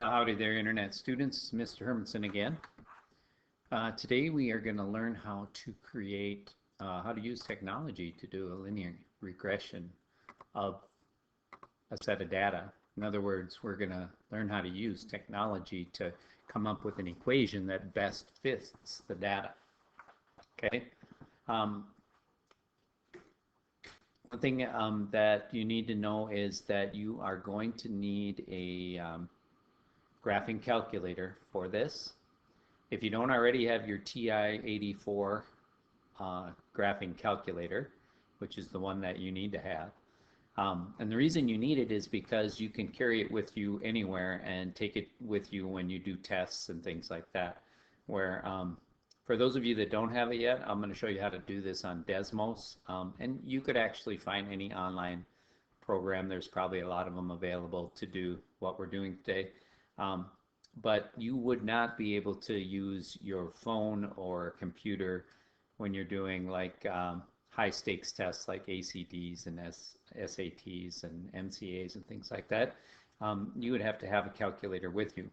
Howdy there, Internet students. Mr. Hermanson again. Today we are going to learn how to create, how to use technology to do a linear regression of a set of data. In other words, we're going to learn how to use technology to come up with an equation that best fits the data. Okay. One thing that you need to know is that you are going to need a graphing calculator for this. If you don't already have your TI-84 graphing calculator, which is the one that you need to have, and the reason you need it is because you can carry it with you anywhere and take it with you when you do tests and things like that. Where for those of you that don't have it yet, I'm going to show you how to do this on Desmos, and you could actually find any online program. There's probably a lot of them available to do what we're doing today. But you would not be able to use your phone or computer when you're doing like high stakes tests like ACTs and SATs and MCAs and things like that. You would have to have a calculator with you.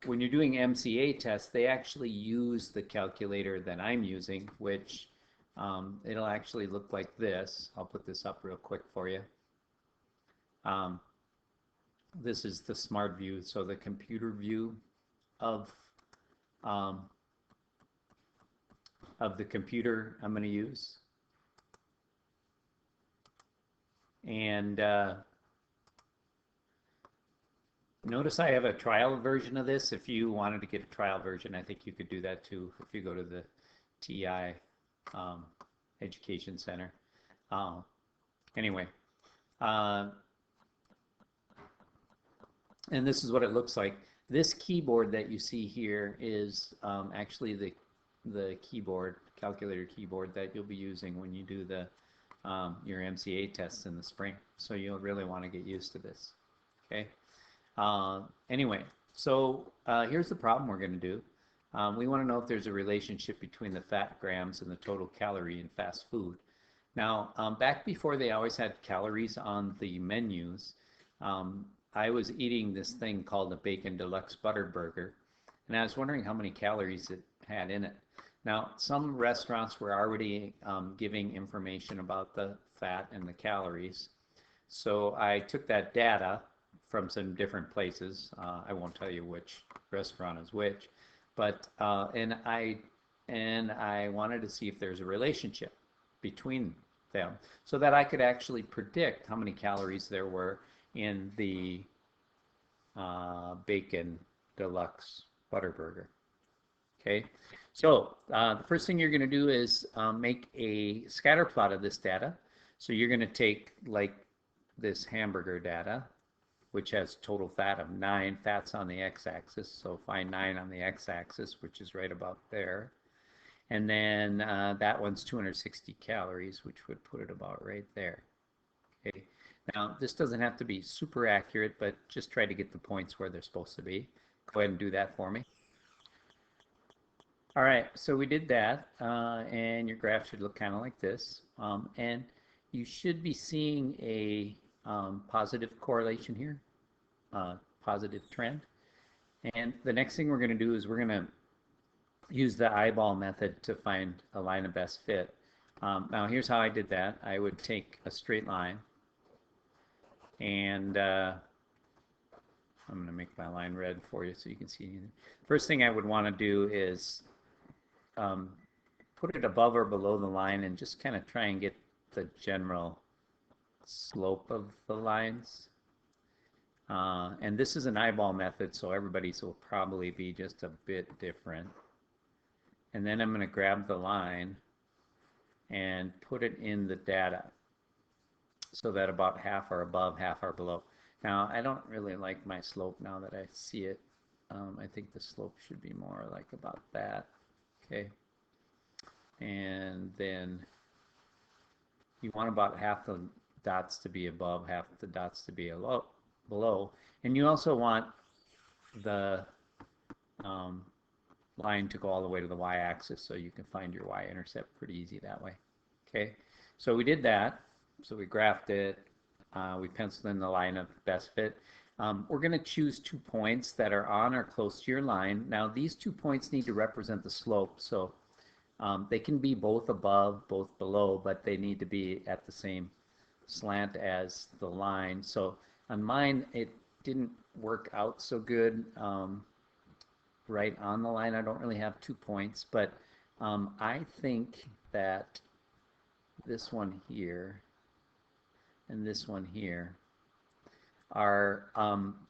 When you're doing MCA tests, they actually use the calculator that I'm using, which it'll actually look like this. I'll put this up real quick for you. This is the smart view, so the computer view of the computer I'm going to use. And notice I have a trial version of this. If you wanted to get a trial version, I think you could do that too if you go to the TI Education Center. Anyway. And this is what it looks like. This keyboard that you see here is actually the keyboard, calculator keyboard that you'll be using when you do the your MCA tests in the spring. So you'll really want to get used to this. Okay. Anyway, so here's the problem we're going to do. We want to know if there's a relationship between the fat grams and the total calorie in fast food. Now, back before they always had calories on the menus, I was eating this thing called a Bacon Deluxe Butter Burger, and I was wondering how many calories it had in it. Now, some restaurants were already giving information about the fat and the calories, so I took that data from some different places. I won't tell you which restaurant is which, but and I wanted to see if there's a relationship between them, so that I could actually predict how many calories there were in the Bacon Deluxe Butter Burger. Okay, so the first thing you're going to do is make a scatter plot of this data. So you're going to take like this hamburger data, which has total fat of 9, fats on the x-axis, so find 9 on the x-axis, which is right about there. And then that one's 260 calories, which would put it about right there. Okay. Now, this doesn't have to be super accurate, but just try to get the points where they're supposed to be. Go ahead and do that for me. All right, so we did that, and your graph should look kind of like this. And you should be seeing a positive correlation here, positive trend. And the next thing we're going to do is we're going to use the eyeball method to find a line of best fit. Now, here's how I did that. I would take a straight line, and I'm going to make my line red for you so you can see. First thing I would want to do is put it above or below the line and just kind of try and get the general slope of the lines. And this is an eyeball method, so everybody's will probably be just a bit different. And then I'm going to grab the line and put it in the data, so that about half are above, half are below. Now, I don't really like my slope now that I see it. I think the slope should be more like about that. Okay. And then you want about half the dots to be above, half the dots to be below. And you also want the line to go all the way to the y-axis, so you can find your y-intercept pretty easy that way. Okay. So we did that. So we graphed it, we penciled in the line of best fit. We're going to choose 2 points that are on or close to your line. Now these 2 points need to represent the slope, so they can be both above, both below, but they need to be at the same slant as the line. So on mine, it didn't work out so good right on the line. I don't really have 2 points, but I think that this one here and this one here are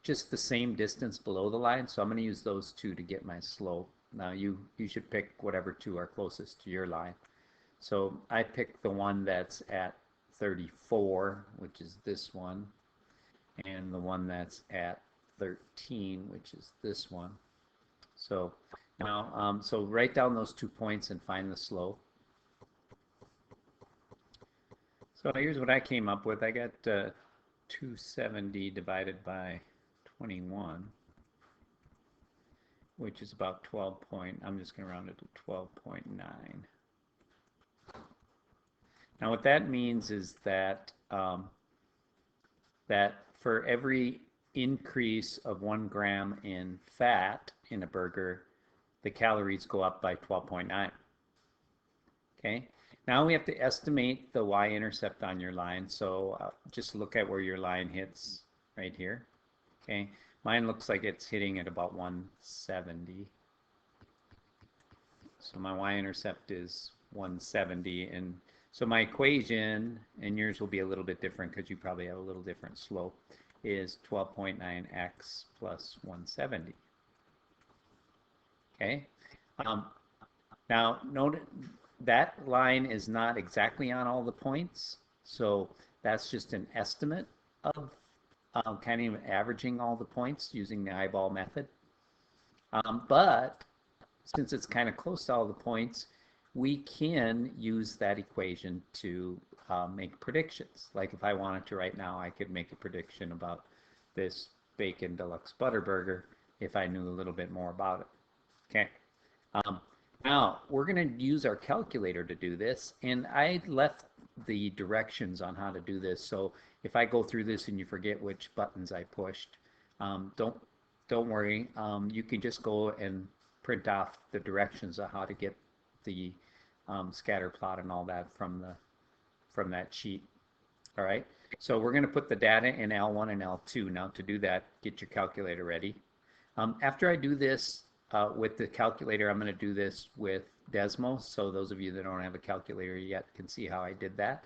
just the same distance below the line, so I'm going to use those 2 to get my slope. Now you should pick whatever 2 are closest to your line. So I picked the one that's at 34, which is this one, and the one that's at 13, which is this one. So now, so write down those 2 points and find the slope. So here's what I came up with. I got 270 divided by 21, which is about 12 point, I'm just going to round it to 12.9. Now what that means is that that for every increase of 1 gram in fat in a burger, the calories go up by 12.9. Okay, now we have to estimate the y-intercept on your line, so just look at where your line hits right here. Okay, mine looks like it's hitting at about 170. So my y-intercept is 170, and so my equation, and yours will be a little bit different because you probably have a little different slope, is 12.9x plus 170. Okay, now note that line is not exactly on all the points, so that's just an estimate of kind of averaging all the points using the eyeball method. But since it's kind of close to all the points, we can use that equation to make predictions. Like if I wanted to right now, I could make a prediction about this bacon deluxe butter burger if I knew a little bit more about it. Okay. Now we're going to use our calculator to do this, and I left the directions on how to do this. So if I go through this and you forget which buttons I pushed, don't worry. You can just go and print off the directions of how to get the scatter plot and all that from that sheet. All right. So we're going to put the data in L1 and L2. Now to do that, get your calculator ready. After I do this with the calculator, I'm going to do this with Desmos. So those of you that don't have a calculator yet can see how I did that.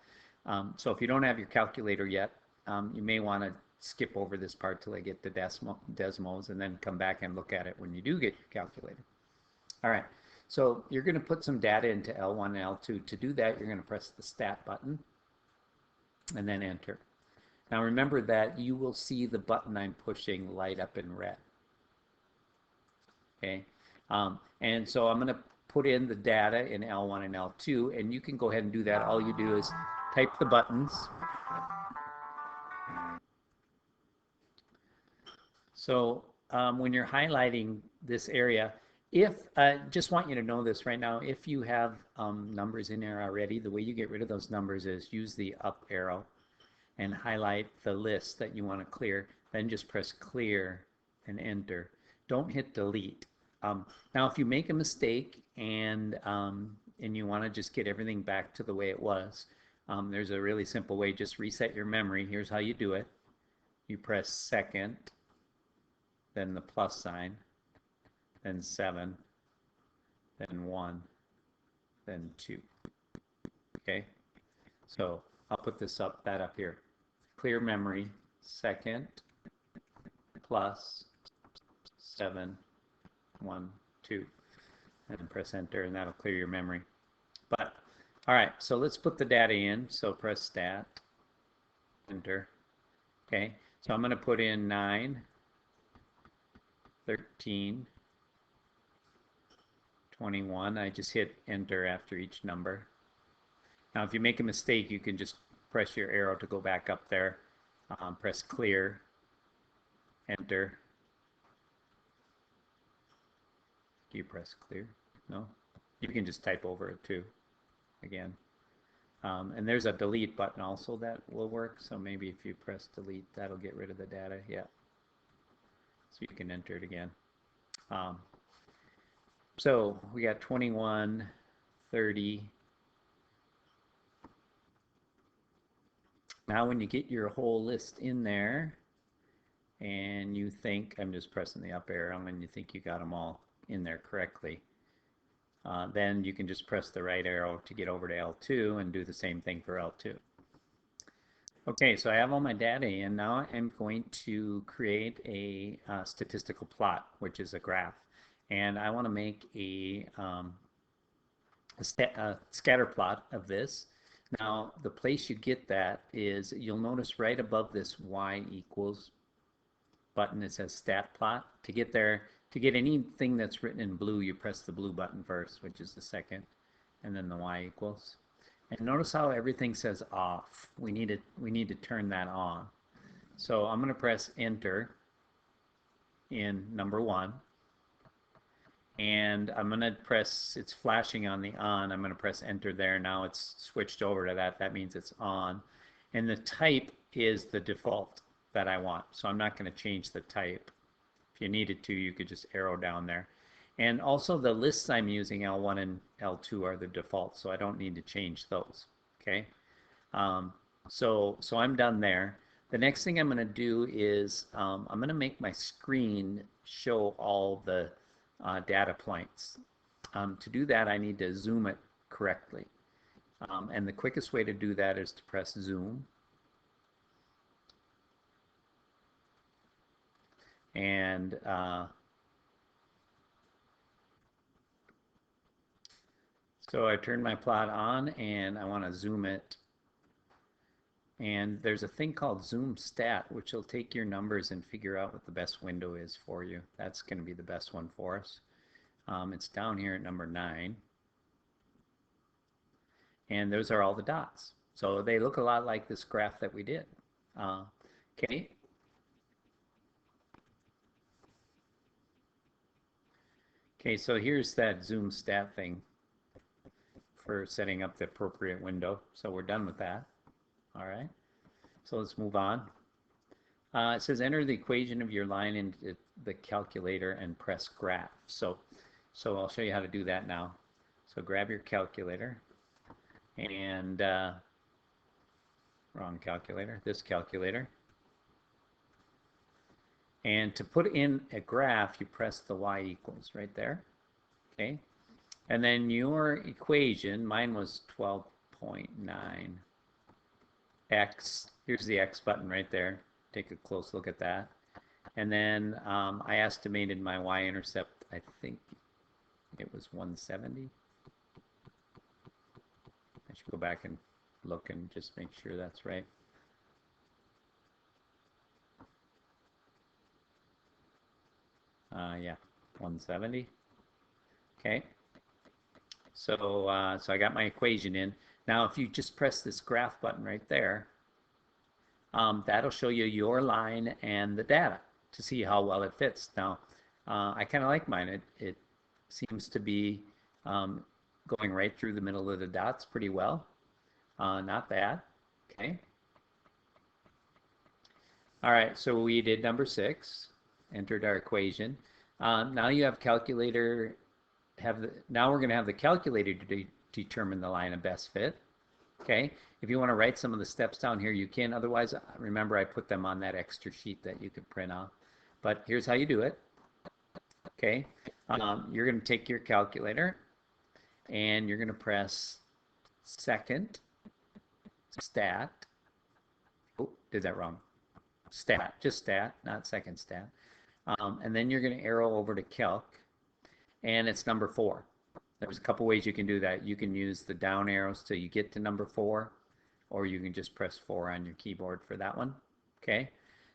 So if you don't have your calculator yet, you may want to skip over this part till I get to Desmos and then come back and look at it when you do get your calculator. All right. So you're going to put some data into L1 and L2. To do that, you're going to press the Stat button and then enter. Now remember that you will see the button I'm pushing light up in red. Okay, and so I'm going to put in the data in L1 and L2, and you can go ahead and do that. All you do is type the buttons. So when you're highlighting this area, if just want you to know this right now, if you have numbers in there already, the way you get rid of those numbers is use the up arrow and highlight the list that you want to clear, then just press clear and enter. Don't hit delete. Now if you make a mistake and you want to just get everything back to the way it was, there's a really simple way. Just reset your memory. Here's how you do it. You press second, then the plus sign, then 7, then 1, then 2. Okay, so I'll put that up here. Clear memory, second, plus, 7, 1, 2, and press enter, and that'll clear your memory. But all right, so let's put the data in. So press Stat, enter. Okay, so I'm going to put in 9, 13, 21. I just hit enter after each number. Now if you make a mistake, you can just press your arrow to go back up there. Press clear, enter. Do you press clear? No? You can just type over it too, again. And there's a delete button also that will work, so maybe if you press delete, that'll get rid of the data. Yeah. so you can enter it again. So we got 21, 30. Now when you get your whole list in there and you think, I'm just pressing the up arrow, and you think you got them all in there correctly, then you can just press the right arrow to get over to L2 and do the same thing for L2. Okay, so I have all my data in. Now I'm going to create a statistical plot, which is a graph. And I want to make a scatter plot of this. Now, the place you get that is, you'll notice right above this y equals button, it says stat plot. To get there, to get anything that's written in blue, you press the blue button first, which is the second, and then the y equals. And notice how everything says off. We need to turn that on. So I'm going to press enter in number 1. And I'm going to press, it's flashing on the on, I'm going to press enter there. Now it's switched over to that. That means it's on. And the type is the default that I want. So I'm not going to change the type. If you needed to, you could just arrow down there. And also the lists I'm using, L1 and L2, are the default, so I don't need to change those. Okay. So I'm done there. The next thing I'm going to do is I'm going to make my screen show all the data points. To do that, I need to zoom it correctly. And the quickest way to do that is to press zoom. And so I turn my plot on and I want to zoom it. And there's a thing called zoom stat, which will take your numbers and figure out what the best window is for you. That's going to be the best one for us. It's down here at number 9. And those are all the dots. So they look a lot like this graph that we did. Okay. Okay, so here's that zoom stat thing for setting up the appropriate window. So we're done with that. All right. So let's move on. It says enter the equation of your line into the calculator and press graph. So I'll show you how to do that now. So grab your calculator and wrong calculator, this calculator. And to put in a graph, you press the y equals right there. Okay. And then your equation, mine was 12.9 x. Here's the x button right there. Take a close look at that. And then I estimated my y-intercept, I think it was 170. I should go back and look and just make sure that's right. Yeah, 170. Okay. So I got my equation in. Now, if you just press this graph button right there, that'll show you your line and the data to see how well it fits. Now, I kind of like mine. It seems to be going right through the middle of the dots pretty well. Not bad. Okay. All right, so we did number 6, entered our equation. Now you have calculator. Now we're going to have the calculator to determine the line of best fit. Okay. If you want to write some of the steps down here, you can. Otherwise, remember I put them on that extra sheet that you could print off. But here's how you do it. Okay. You're going to take your calculator and you're going to press second stat. Oh, did that wrong. Stat, just stat, not second stat. And then you're going to arrow over to calc, and it's number 4. There's a couple ways you can do that. You can use the down arrows till you get to number 4, or you can just press 4 on your keyboard for that one. Okay.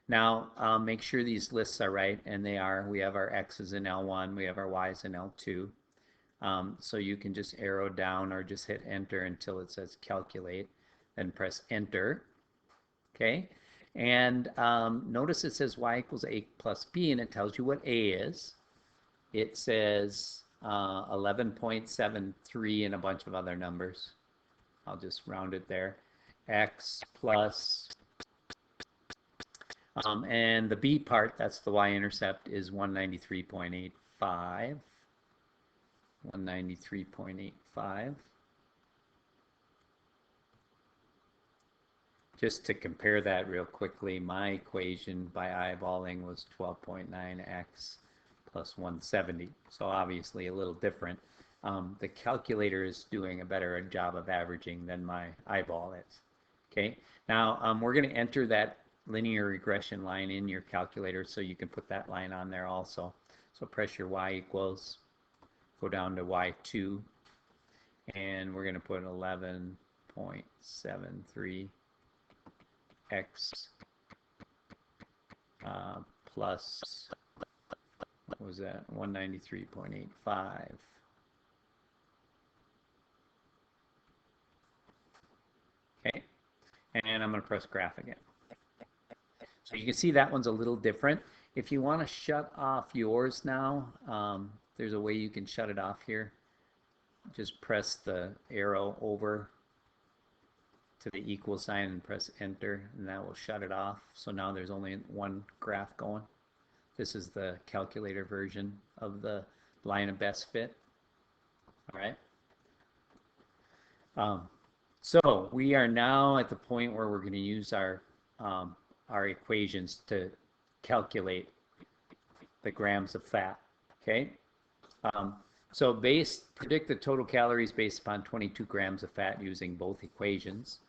Now make sure these lists are right, and they are. We have our x's in L1, we have our y's in L2. So you can just arrow down or just hit enter until it says calculate, then press enter. Okay. And notice it says y equals a plus b, and it tells you what a is. It says 11.73 and a bunch of other numbers. I'll just round it there. X plus And the B part, that's the y-intercept, is 193.85. 193.85. Just to compare that real quickly, my equation by eyeballing was 12.9x plus 170. So obviously a little different. The calculator is doing a better job of averaging than my eyeball is. Okay, now we're going to enter that linear regression line in your calculator so you can put that line on there also. So press your y equals, go down to y2, and we're going to put 11.73 x plus, what was that, 193.85. Okay, and I'm going to press graph again. So you can see that one's a little different. If you want to shut off yours now, there's a way you can shut it off here. Just press the arrow over to the equal sign and press enter, and that will shut it off. So now there's only one graph going. This is the calculator version of the line of best fit. All right. So we are now at the point where we're going to use our equations to calculate the grams of fat. Okay. So predict the total calories based upon 22 grams of fat using both equations.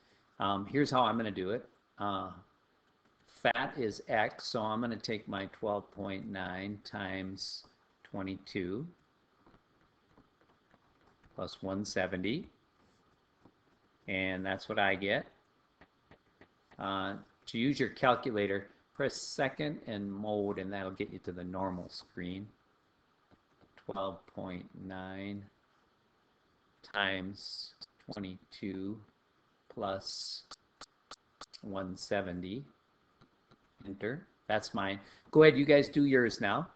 Here's how I'm going to do it. Fat is X, so I'm going to take my 12.9 times 22 plus 170, and that's what I get. To use your calculator, press second and mode, and that'll get you to the normal screen. 12.9 times 22 plus 170. Enter. That's mine. Go ahead, you guys do yours now.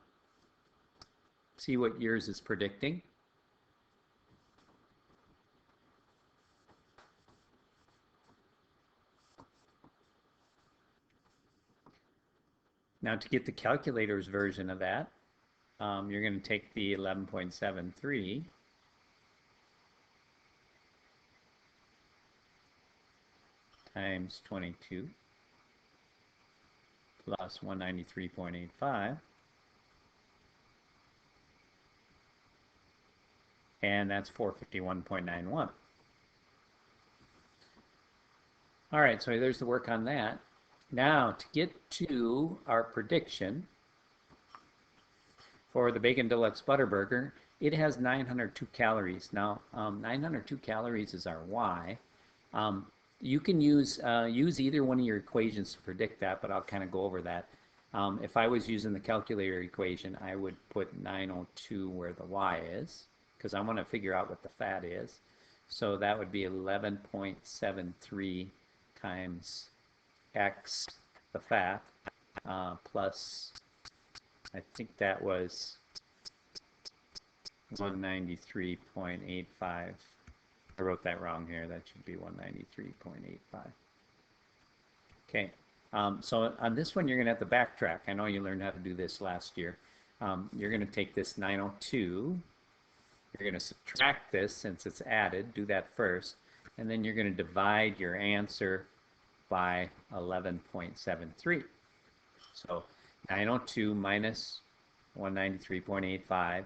See what yours is predicting. Now to get the calculator's version of that, you're going to take the 11.73 times 22 plus 193.85, and that's 451.91. All right, so there's the work on that. Now to get to our prediction for the Bacon Deluxe Butterburger, it has 902 calories. Now 902 calories is our Y. You can use either one of your equations to predict that, but I'll kind of go over that. If I was using the calculator equation, I would put 902 where the Y is, because I want to figure out what the fat is. So that would be 11.73 times X, the fat, plus, I think that was 193.85. I wrote that wrong here. That should be 193.85. Okay, so on this one, you're going to have to backtrack. I know you learned how to do this last year. You're going to take this 902. You're going to subtract this since it's added. Do that first. And then you're going to divide your answer by 11.73. So 902 minus 193.85.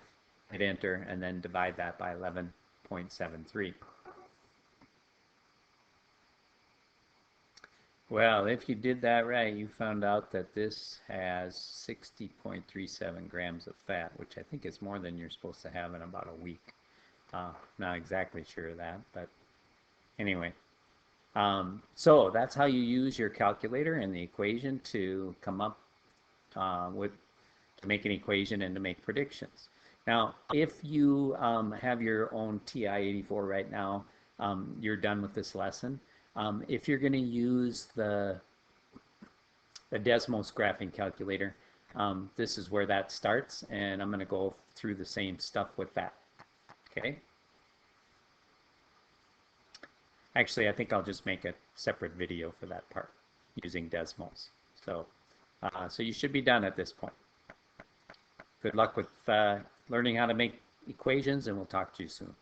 Hit enter, and then divide that by 11.73. Well, if you did that right, you found out that this has 60.37 grams of fat, which I think is more than you're supposed to have in about a week. Not exactly sure of that, but anyway. So that's how you use your calculator and the equation to come up to make an equation and to make predictions. Now, if you have your own TI-84 right now, you're done with this lesson. If you're going to use the Desmos graphing calculator, this is where that starts, and I'm going to go through the same stuff with that. Okay? Actually, I think I'll just make a separate video for that part using Desmos. So So you should be done at this point. Good luck with learning how to make equations, and we'll talk to you soon.